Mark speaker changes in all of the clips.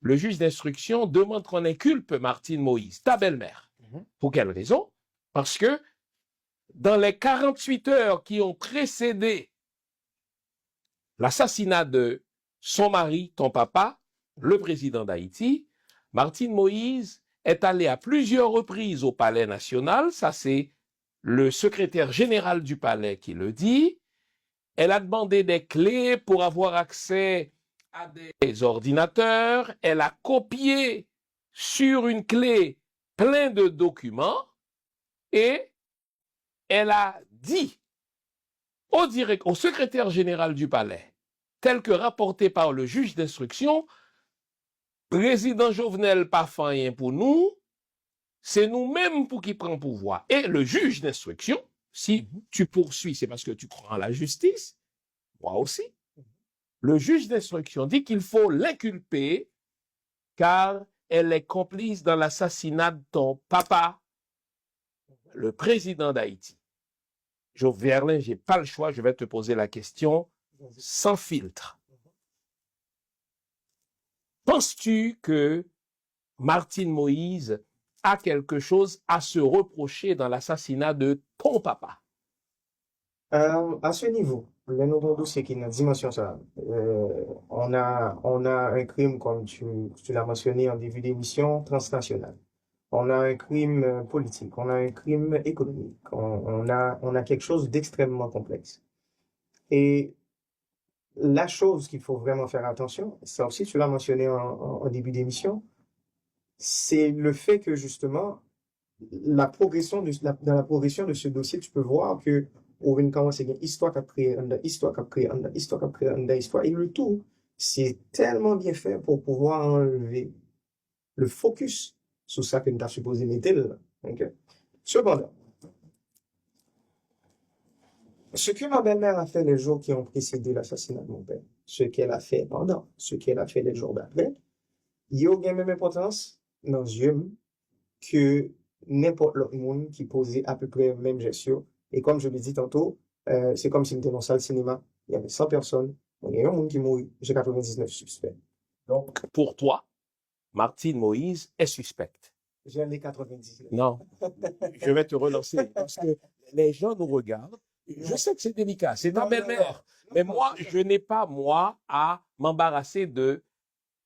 Speaker 1: le juge d'instruction demande qu'on inculpe Martine Moïse, ta belle-mère. Pour quelle raison? Parce que dans les 48 heures qui ont précédé l'assassinat de son mari, ton papa, le président d'Haïti, Martine Moïse est allée à plusieurs reprises au Palais national. Ça, c'est le secrétaire général du palais qui le dit. Elle a demandé des clés pour avoir accès à des ordinateurs. Elle a copié sur une clé plein de documents et elle a dit au secrétaire général du palais, tel que rapporté par le juge d'instruction, président Jovenel pas fait rien pour nous, c'est nous-mêmes pour qui prend pouvoir. Et le juge d'instruction, si tu poursuis, c'est parce que tu crois en la justice, moi aussi. Le juge d'instruction dit qu'il faut l'inculper car elle est complice dans l'assassinat de ton papa, le président d'Haïti. Verlin, j'ai pas le choix, je vais te poser la question sans filtre. Penses-tu que Martine Moïse a quelque chose à se reprocher dans l'assassinat de ton papa?
Speaker 2: À ce niveau, le nouveau dossier qui est dans dimension ça, on a un crime, comme tu l'as mentionné en début d'émission, transnational. On a un crime politique, on a un crime économique, on a quelque chose d'extrêmement complexe. Et la chose qu'il faut vraiment faire attention, ça aussi tu l'as mentionné en début d'émission, c'est le fait que justement, dans la progression de ce dossier, tu peux voir que on vient commencer une histoire qui a créé histoire, et le tout, c'est tellement bien fait pour pouvoir enlever le focus sur ça que nous avons supposé mettre là. Okay? Cependant, ce que ma belle-mère a fait les jours qui ont précédé l'assassinat de mon père, ce qu'elle a fait pendant, ce qu'elle a fait les jours d'après, il y a la même importance dans les yeux que n'importe l'autre monde qui posait à peu près le même gestion. Et comme je l'ai dit tantôt, c'est comme si on était dans une salle de cinéma, il y avait 100 personnes, il y a un monde qui mourit, j'ai 99 suspects.
Speaker 1: Donc, pour toi, Martine Moïse est suspecte.
Speaker 2: J'ai les 99.
Speaker 1: Non, je vais te relancer parce que les gens nous regardent. Je sais que c'est délicat, c'est ta belle-mère. Mais moi, je n'ai pas, à m'embarrasser de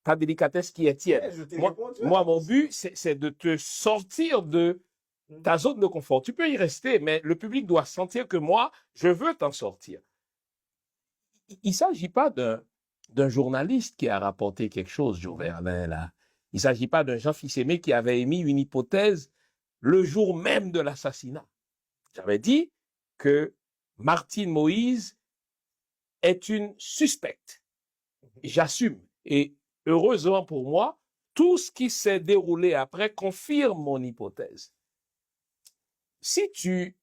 Speaker 1: ta délicatesse qui est tienne. Moi, mon but, c'est de te sortir de ta zone de confort. Tu peux y rester, mais le public doit sentir que moi, je veux t'en sortir. Il ne s'agit pas d'un journaliste qui a rapporté quelque chose, Joverlin, là. Il ne s'agit pas d'un Jean Fils-Aimé qui avait émis une hypothèse le jour même de l'assassinat. J'avais dit que Martine Moïse est une suspecte. J'assume. Et heureusement pour moi, tout ce qui s'est déroulé après confirme mon hypothèse. Si tu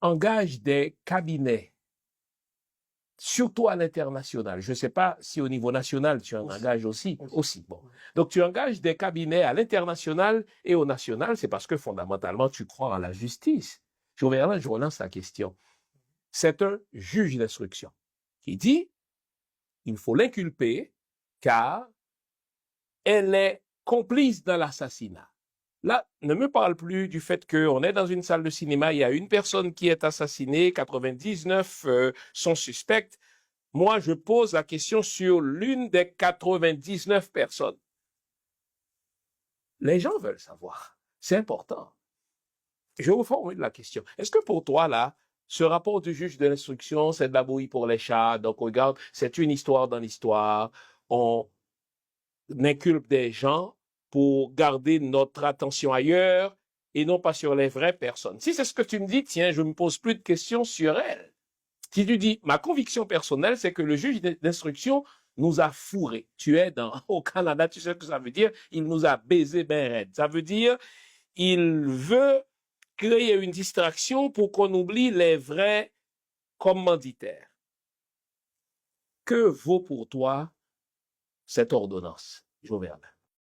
Speaker 1: engages des cabinets, surtout à l'international, je ne sais pas si au niveau national tu en engages aussi. Bon. Donc tu engages des cabinets à l'international et au national, c'est parce que fondamentalement tu crois en la justice. Je relance la question. C'est un juge d'instruction qui dit il faut l'inculper car elle est complice dans l'assassinat. Là, ne me parle plus du fait qu'on est dans une salle de cinéma, il y a une personne qui est assassinée, 99 sont suspectes. Moi, je pose la question sur l'une des 99 personnes. Les gens veulent savoir. C'est important. Je vous formule la question. Est-ce que pour toi, là, ce rapport du juge de l'instruction, c'est de la bouillie pour les chats, donc regarde, c'est une histoire dans l'histoire, on inculpe des gens pour garder notre attention ailleurs et non pas sur les vraies personnes. Si c'est ce que tu me dis, tiens, je ne me pose plus de questions sur elles. Si tu dis, ma conviction personnelle, c'est que le juge d'instruction nous a fourrés. Tu es au Canada, tu sais ce que ça veut dire? Il nous a baisé ben raide. Ça veut dire, il veut créer une distraction pour qu'on oublie les vrais commanditaires. Que vaut pour toi cette ordonnance, Joverlin?